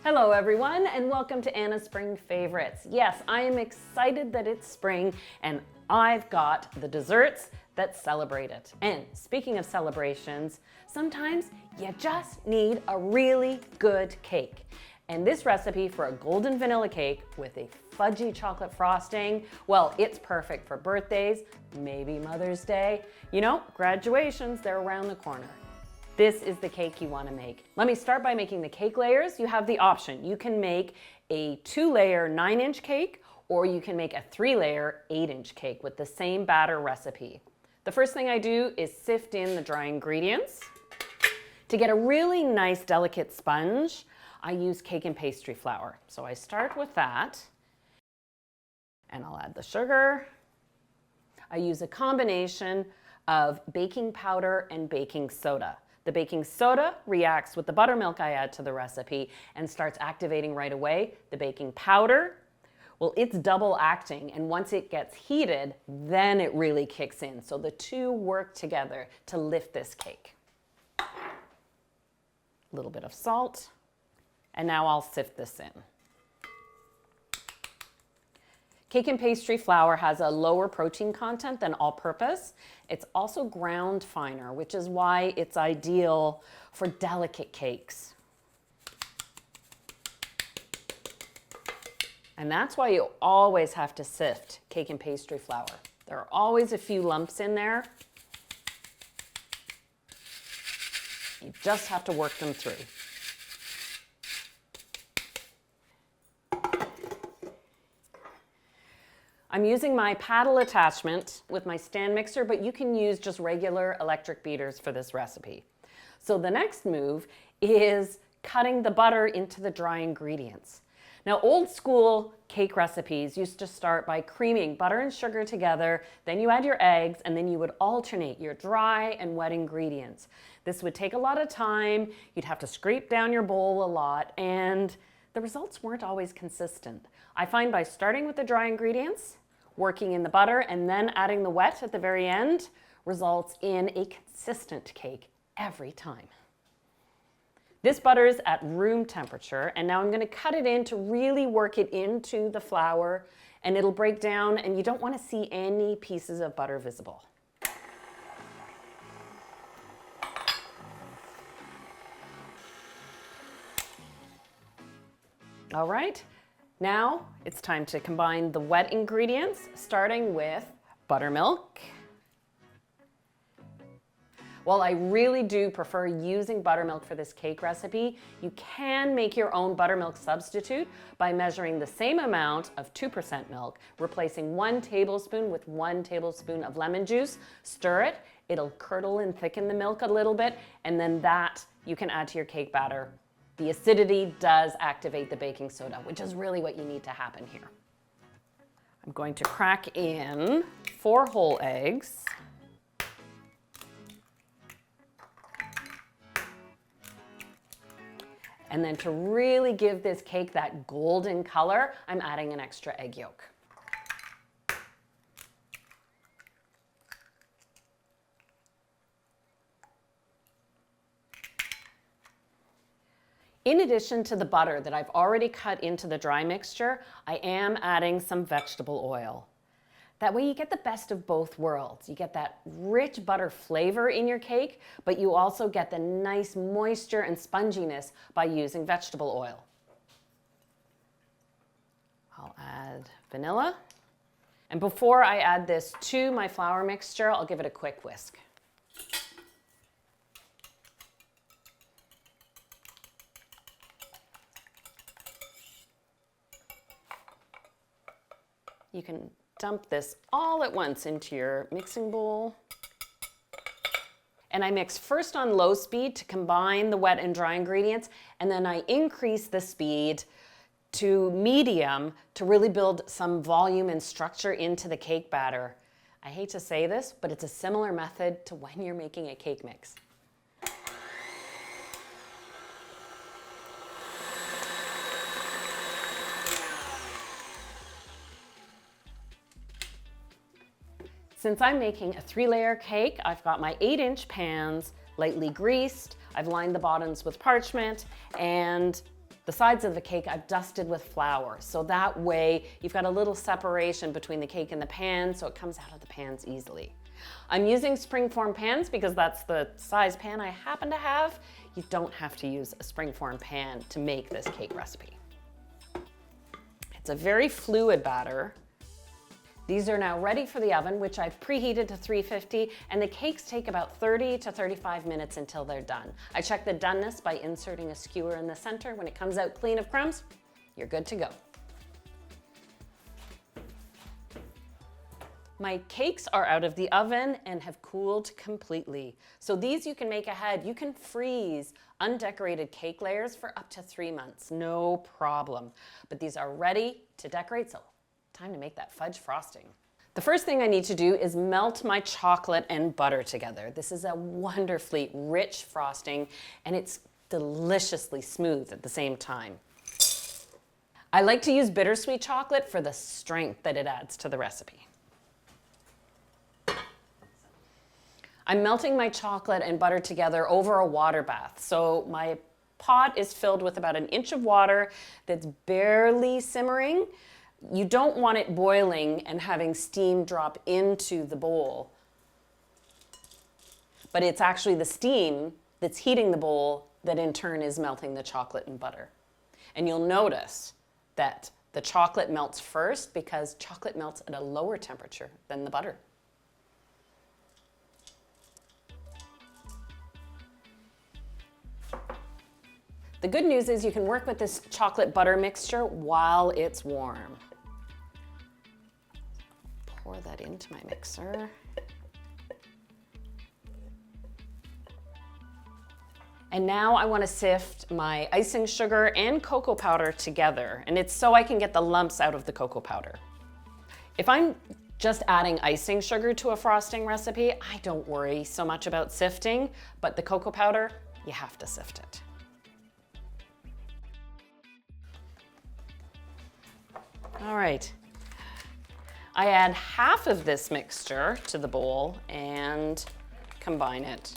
Hello everyone, and welcome to Anna's Spring Favorites. Yes, I am excited that it's spring and I've got the desserts that celebrate it. And speaking of celebrations, sometimes you just need a really good cake. And this recipe for a golden vanilla cake with a fudgy chocolate frosting, well, it's perfect for birthdays, maybe Mother's Day. You know, graduations, they're around the corner. This is the cake you want to make. Let me start by making the cake layers. You have the option. You can make a 2-layer 9-inch cake, or you can make a 3-layer 8-inch cake with the same batter recipe. The first thing I do is sift in the dry ingredients. To get a really nice delicate sponge, I use cake and pastry flour. So I start with that, and I'll add the sugar. I use a combination of baking powder and baking soda. The baking soda reacts with the buttermilk I add to the recipe and starts activating right away. The baking powder, well, it's double acting, and once it gets heated, then it really kicks in. So the two work together to lift this cake. A little bit of salt, and now I'll sift this in. Cake and pastry flour has a lower protein content than all-purpose. It's also ground finer, which is why it's ideal for delicate cakes. And that's why you always have to sift cake and pastry flour. There are always a few lumps in there. You just have to work them through. I'm using my paddle attachment with my stand mixer, but you can use just regular electric beaters for this recipe. So the next move is cutting the butter into the dry ingredients. Now, old school cake recipes used to start by creaming butter and sugar together, then you add your eggs, and then you would alternate your dry and wet ingredients. This would take a lot of time, you'd have to scrape down your bowl a lot, and the results weren't always consistent. I find by starting with the dry ingredients, working in the butter, and then adding the wet at the very end results in a consistent cake every time. This butter is at room temperature, and now I'm going to cut it in to really work it into the flour, and it'll break down, and you don't want to see any pieces of butter visible. All right. Now it's time to combine the wet ingredients, starting with buttermilk. While I really do prefer using buttermilk for this cake recipe, you can make your own buttermilk substitute by measuring the same amount of 2% milk, replacing 1 tablespoon with 1 tablespoon of lemon juice. Stir it, it'll curdle and thicken the milk a little bit, and then that you can add to your cake batter. The acidity does activate the baking soda, which is really what you need to happen here. I'm going to crack in 4 whole eggs. And then to really give this cake that golden color, I'm adding an extra egg yolk. In addition to the butter that I've already cut into the dry mixture, I am adding some vegetable oil. That way you get the best of both worlds. You get that rich butter flavor in your cake, but you also get the nice moisture and sponginess by using vegetable oil. I'll add vanilla. And before I add this to my flour mixture, I'll give it a quick whisk. You can dump this all at once into your mixing bowl. And I mix first on low speed to combine the wet and dry ingredients, and then I increase the speed to medium to really build some volume and structure into the cake batter. I hate to say this, but it's a similar method to when you're making a cake mix. Since I'm making a 3-layer cake, I've got my 8-inch pans lightly greased. I've lined the bottoms with parchment, and The sides of the cake I've dusted with flour, so that way you've got a little separation between the cake and the pan, so it comes out of the pans easily. I'm using springform pans because that's the size pan I happen to have. You don't have to use a springform pan to make this cake recipe. It's a very fluid batter. These are now ready for the oven, which I've preheated to 350, and the cakes take about 30 to 35 minutes until they're done. I check the doneness by inserting a skewer in the center. When it comes out clean of crumbs, you're good to go. My cakes are out of the oven and have cooled completely. So these you can make ahead. You can freeze undecorated cake layers for up to 3 months, no problem. But these are ready to decorate, so time to make that fudge frosting. The first thing I need to do is melt my chocolate and butter together. This is a wonderfully rich frosting, and it's deliciously smooth at the same time. I like to use bittersweet chocolate for the strength that it adds to the recipe. I'm melting my chocolate and butter together over a water bath. So my pot is filled with about 1 inch of water that's barely simmering. You don't want it boiling and having steam drop into the bowl, but it's actually the steam that's heating the bowl that in turn is melting the chocolate and butter. And you'll notice that the chocolate melts first because chocolate melts at a lower temperature than the butter. The good news is you can work with this chocolate butter mixture while it's warm. Pour that into my mixer. And now I want to sift my icing sugar and cocoa powder together, and it's so I can get the lumps out of the cocoa powder. If I'm just adding icing sugar to a frosting recipe, I don't worry so much about sifting, but the cocoa powder, you have to sift it. All right. I add half of this mixture to the bowl and combine it.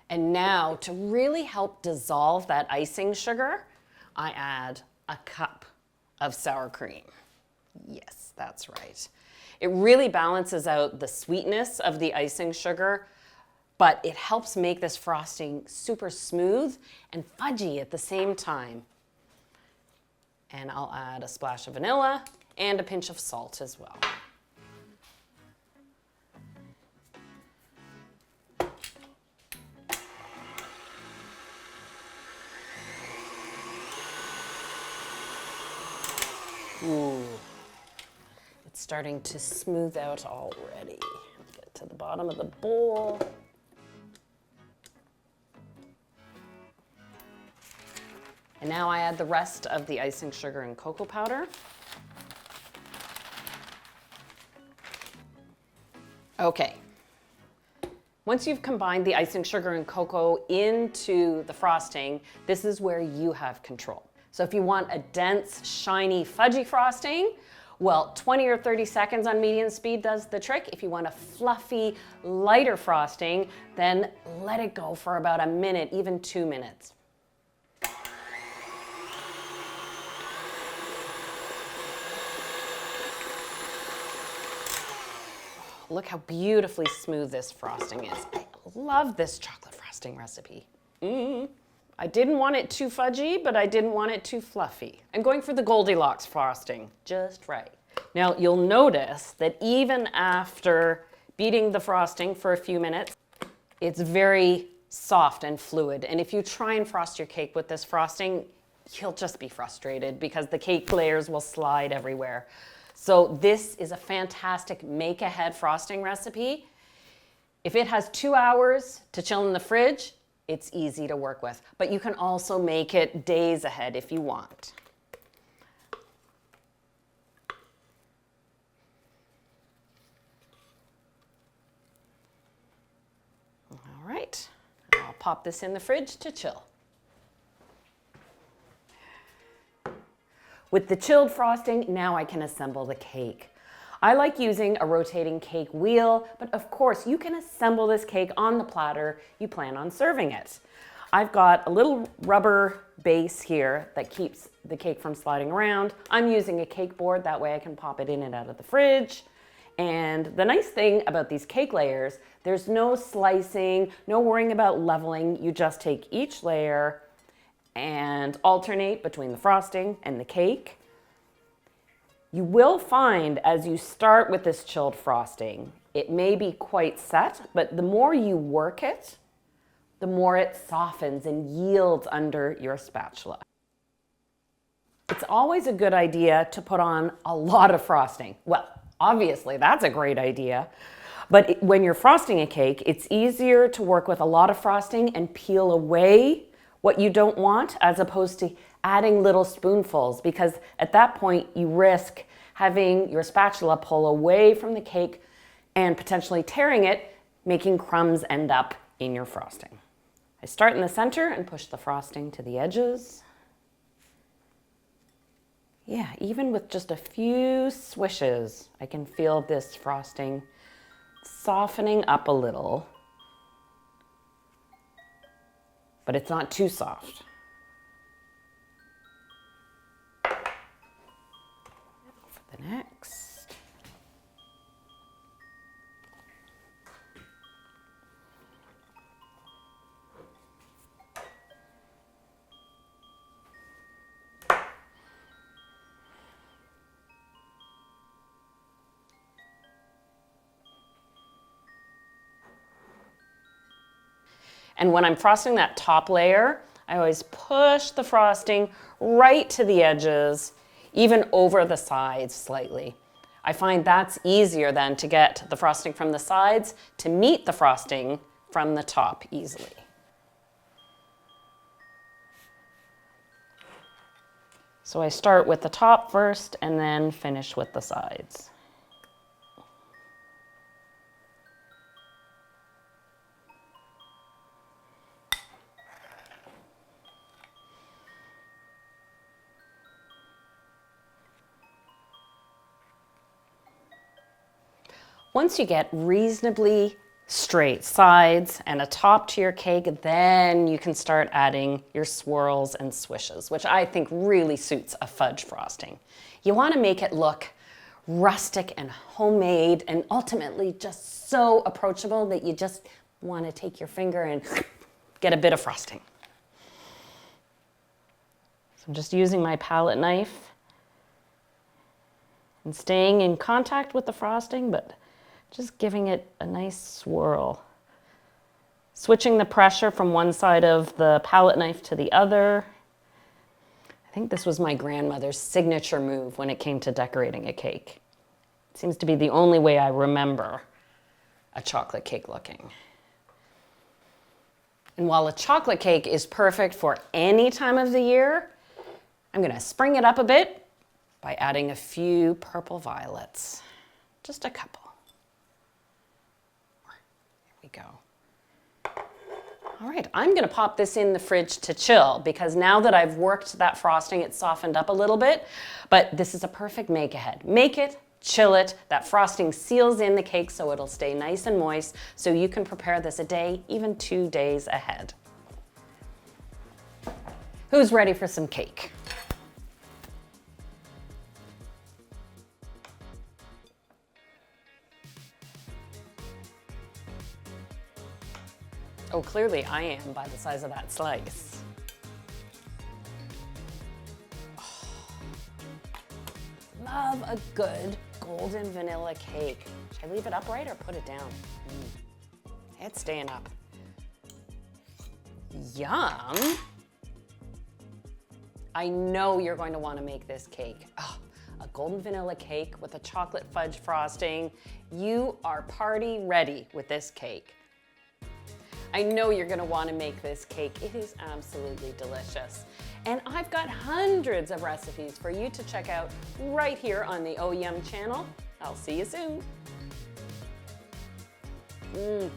And now, to really help dissolve that icing sugar, I add a cup of sour cream. Yes, that's right. It really balances out the sweetness of the icing sugar, but it helps make this frosting super smooth and fudgy at the same time. And I'll add a splash of vanilla and a pinch of salt as well. Ooh, it's starting to smooth out already. Get to the bottom of the bowl. And now I add the rest of the icing sugar and cocoa powder. Okay. Once you've combined the icing sugar and cocoa into the frosting, this is where you have control. So if you want a dense, shiny, fudgy frosting, well, 20 or 30 seconds on medium speed does the trick. If you want a fluffy, lighter frosting, then let it go for about a minute, even 2 minutes. Look how beautifully smooth this frosting is. I love this chocolate frosting recipe. I didn't want it too fudgy, but I didn't want it too fluffy. I'm going for the Goldilocks frosting, just right. Now you'll notice that even after beating the frosting for a few minutes, it's very soft and fluid. And if you try and frost your cake with this frosting, you'll just be frustrated because the cake layers will slide everywhere. So this is a fantastic make-ahead frosting recipe. If it has 2 hours to chill in the fridge, it's easy to work with. But you can also make it days ahead if you want. pop this in the fridge to chill. With the chilled frosting, now I can assemble the cake. I like using a rotating cake wheel, but of course you can assemble this cake on the platter you plan on serving it. I've got a little rubber base here that keeps the cake from sliding around. I'm using a cake board, that way I can pop it in and out of the fridge. And the nice thing about these cake layers, there's no slicing, no worrying about leveling. You just take each layer and alternate between the frosting and the cake. You will find as you start with this chilled frosting, it may be quite set, but the more you work it, the more it softens and yields under your spatula. It's always a good idea to put on a lot of frosting. Well, obviously that's a great idea, but when you're frosting a cake, it's easier to work with a lot of frosting and peel away what you don't want as opposed to adding little spoonfuls, because at that point you risk having your spatula pull away from the cake and potentially tearing it, making crumbs end up in your frosting. I start in the center and push the frosting to the edges. Yeah, even with just a few swishes, I can feel this frosting softening up a little, but it's not too soft. For the next. And when I'm frosting that top layer, I always push the frosting right to the edges, even over the sides slightly. I find that's easier than to get the frosting from the sides to meet the frosting from the top easily. So I start with the top first and then finish with the sides. Once you get reasonably straight sides and a top to your cake, then you can start adding your swirls and swishes, which I think really suits a fudge frosting. You want to make it look rustic and homemade and ultimately just so approachable that you just want to take your finger and get a bit of frosting. So I'm just using my palette knife and staying in contact with the frosting, but just giving it a nice swirl. Switching the pressure from one side of the palette knife to the other. I think this was my grandmother's signature move when it came to decorating a cake. It seems to be the only way I remember a chocolate cake looking. And while a chocolate cake is perfect for any time of the year, I'm gonna spring it up a bit by adding a few purple violets. Just a couple. Go. All right, I'm gonna pop this in the fridge to chill because now that I've worked that frosting, it's softened up a little bit, but this is a perfect make ahead. Make it, chill it, that frosting seals in the cake so it'll stay nice and moist so you can prepare this a day, even 2 days ahead. Who's ready for some cake? Oh, clearly I am by the size of that slice. Oh, love a good golden vanilla cake. Should I leave it upright or put it down? It's staying up. Yum. I know you're going to want to make this cake. Oh, a golden vanilla cake with a chocolate fudge frosting. You are party ready with this cake. I know you're gonna wanna make this cake. It is absolutely delicious. And I've got hundreds of recipes for you to check out right here on the Oh Yum channel. I'll see you soon. Mm-hmm.